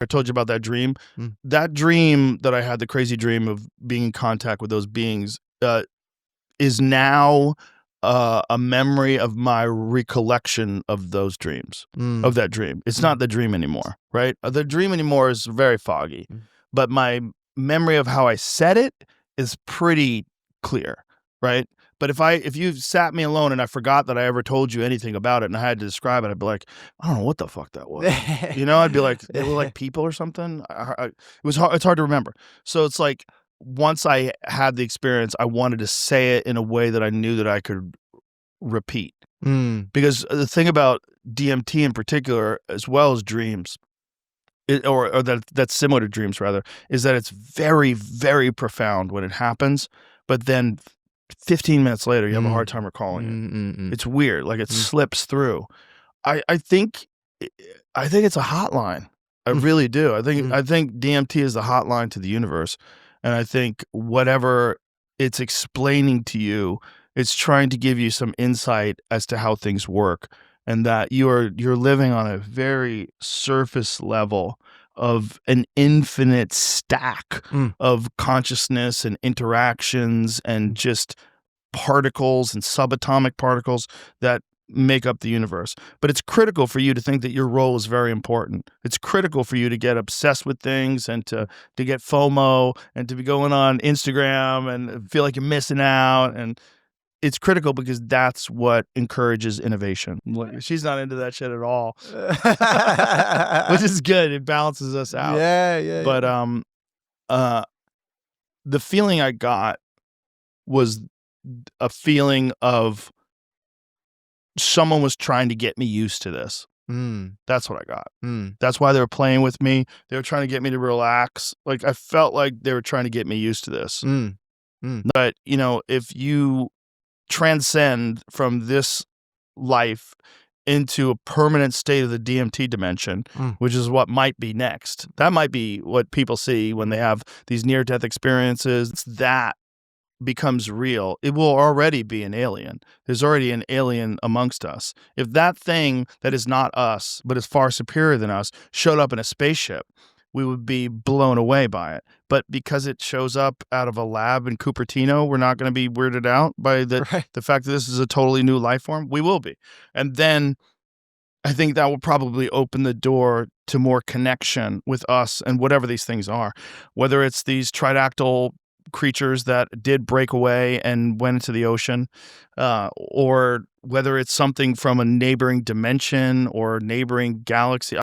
I told you about that dream. Mm. That dream that I had, the crazy dream of being in contact with those beings, is now a memory of my recollection of those dreams, of that dream. It's not the dream anymore, right? The dream anymore is very foggy, but my memory of how I said it is pretty clear, right? But if you sat me alone and I forgot that I ever told you anything about it and I had to describe it, I'd be like, I don't know what the fuck that was. I'd be like, they were like people or something. It's hard to remember. So it's like, once I had the experience, I wanted to say it in a way that I knew that I could repeat. Because the thing about DMT in particular, as well as dreams, or that's similar to dreams rather, is that it's very, very profound when it happens, but then 15 minutes later, you have a hard time recalling it. It's weird. Like it slips through. I think it's a hotline. I really do. I think DMT is the hotline to the universe. And I think whatever it's explaining to you, it's trying to give you some insight as to how things work, and that you're living on a very surface level of an infinite stack of consciousness and interactions and just particles and subatomic particles that make up the universe. But it's critical for you to think that your role is very important. It's critical for you to get obsessed with things and to get FOMO and to be going on Instagram and feel like you're missing out. And it's critical because that's what encourages innovation. She's not into that shit at all, which is good. It balances us out. Yeah. But the feeling I got was a feeling of someone was trying to get me used to this. That's what I got. That's why they were playing with me. They were trying to get me to relax. Like I felt like they were trying to get me used to this. But if you transcend from this life into a permanent state of the DMT dimension, which is what might be next. That might be what people see when they have these near-death experiences. That becomes real. It will already be an alien. There's already an alien amongst us. If that thing that is not us, but is far superior than us, showed up in a spaceship, we would be blown away by it. But because it shows up out of a lab in Cupertino, we're not going to be weirded out by the fact that this is a totally new life form. We will be. And then I think that will probably open the door to more connection with us and whatever these things are, whether it's these tridactyl creatures that did break away and went into the ocean, or whether it's something from a neighboring dimension or neighboring galaxy.